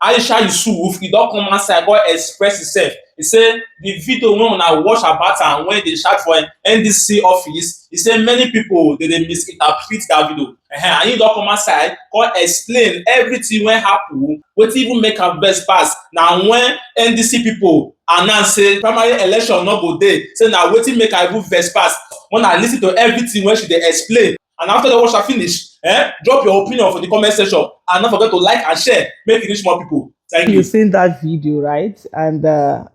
AISHA YESUFU'S, he don come outside go express himself. He say the video wey una watch about am when dey shout for NDC office, he say many pipo dey misinterpret dat video. And he don come outside come explain everything wey happen, wetin even make am vex pass na when NDC pipo announce say primary election no go dey, say na wetin make am even vex pass. Una lis ten to everything wey she dey explain, and after you watch am finish, drop your opinion for the comment section and don't forget to like and share, make it reach more people. Thank you. You've seen that video, right? And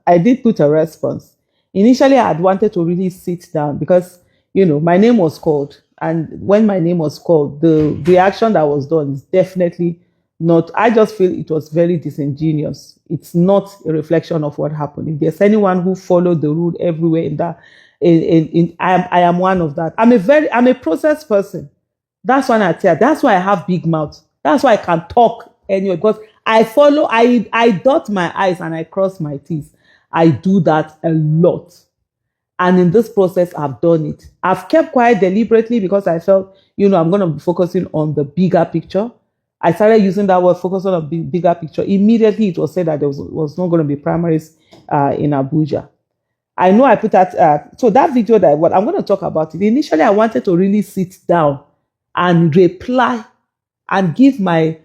I did put a response. Initially, I had wanted to really sit down because, my name was called. And when my name was called, the reaction that was done is definitely not, I just feel it was very disingenuous. It's not a reflection of what happened. If there's anyone who followed the rule everywhere in that, I am one of that. I'm a process person. That's why I tell. That's why I have big mouth. That's why I can talk anyway, because I dot my I's and I cross my T's. I do that a lot. And in this process, I've done it. I've kept quiet deliberately because I felt, I'm going to be focusing on the bigger picture. I started using that word, focus on the bigger picture. Immediately, it was said that there was not going to be primaries in Abuja. I know I put that, so that video I'm going to talk about it. Initially, I wanted to really sit down and reply and give my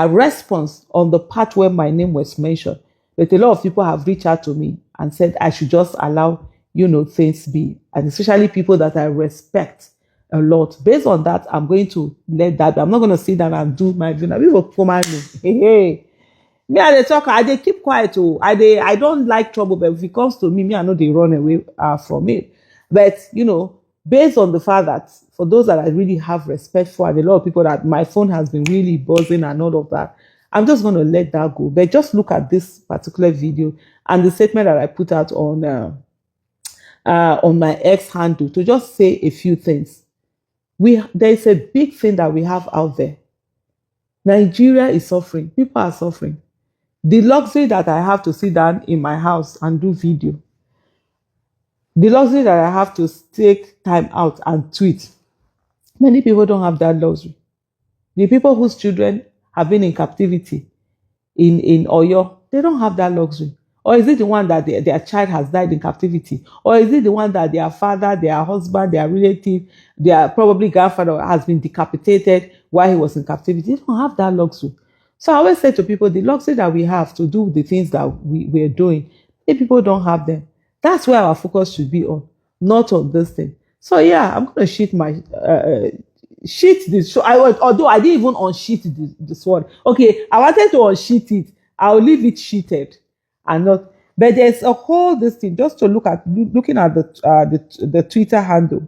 response on the part where my name was mentioned. But a lot of people have reached out to me and said I should just allow, things be. And especially people that I respect a lot. Based on that, I'm going to let that be. I'm not going to sit down and do my video. People come at me. Hey. Me, I talk, I keep quiet. I don't like trouble, but if it comes to me, I know they run away from it. But, based on the fact that for those that I really have respect for, and a lot of people that my phone has been really buzzing and all of that, I'm just going to let that go. But just look at this particular video and the statement that I put out on my X handle to just say a few things. There is a big thing that we have out there. Nigeria is suffering. People are suffering. The luxury that I have to sit down in my house and do video. The luxury that I have to take time out and tweet. Many people don't have that luxury. The people whose children have been in captivity in Oyo, they don't have that luxury. Or is it the one that their child has died in captivity? Or is it the one that their father, their husband, their relative, their probably grandfather has been decapitated while he was in captivity? They don't have that luxury. So I always say to people, the luxury that we have to do the things that we're doing, if people don't have them, that's where our focus should be on, not on this thing. So yeah, I'm going to sheet this. Although I didn't even unsheet this one. Okay, I wanted to unsheet it. I'll leave it sheeted and not. But there's a whole this thing just to looking at the Twitter handle,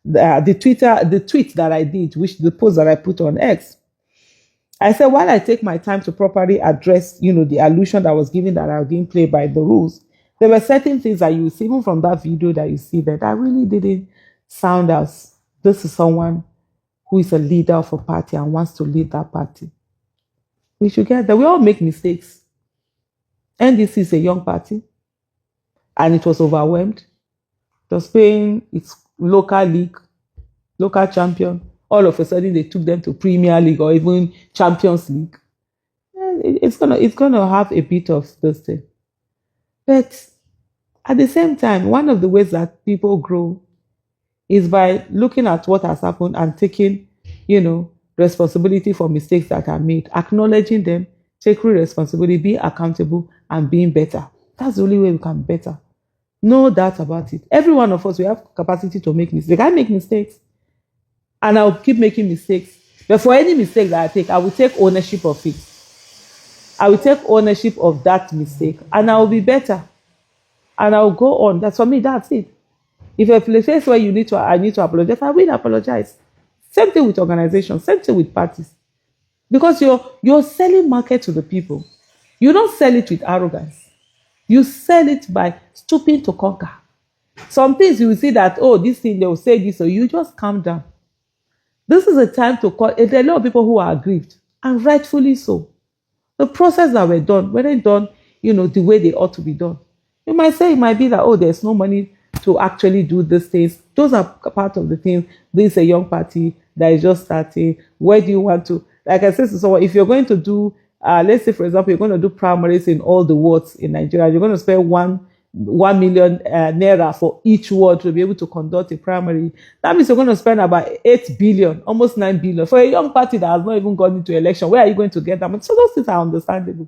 the tweet that I did, the post that I put on X. I said, while I take my time to properly address, the allusion that was given that I didn't play by the rules, there were certain things that you see, even from that video that you see that really didn't sound as this is someone who is a leader of a party and wants to lead that party. We should get that. We all make mistakes. NDC is a young party and it was overwhelmed. It was playing its local league, local champion. All of a sudden, they took them to Premier League or even Champions League. It's gonna have a bit of this thing. But at the same time, one of the ways that people grow is by looking at what has happened and taking, responsibility for mistakes that are made, acknowledging them, taking responsibility, being accountable, and being better. That's the only way we can be better. No doubt about it. Every one of us, we have capacity to make mistakes. I make mistakes. And I'll keep making mistakes. But for any mistake that I take, I will take ownership of it. I will take ownership of that mistake. And I will be better. And I will go on. That's for me, that's it. If a place where I need to apologize, I will apologize. Same thing with organizations. Same thing with parties. Because you're selling market to the people. You don't sell it with arrogance. You sell it by stooping to conquer. Some things you will see that, this thing, they will say this, so you just calm down. This is a time to call. There are a lot of people who are aggrieved, and rightfully so. The process that weren't done, the way they ought to be done. You might say it might be that, there's no money to actually do these things. Those are part of the things. This is a young party that is just starting. Where do you want to, like I said to someone, if you're going to do let's say, for example, you're going to do primaries in all the wards in Nigeria. You're going to spend 1 million naira for each ward to be able to conduct a primary. That means you're going to spend about 8 billion, almost 9 billion for a young party that has not even gone into election. Where are you going to get that money? So those things are understandable.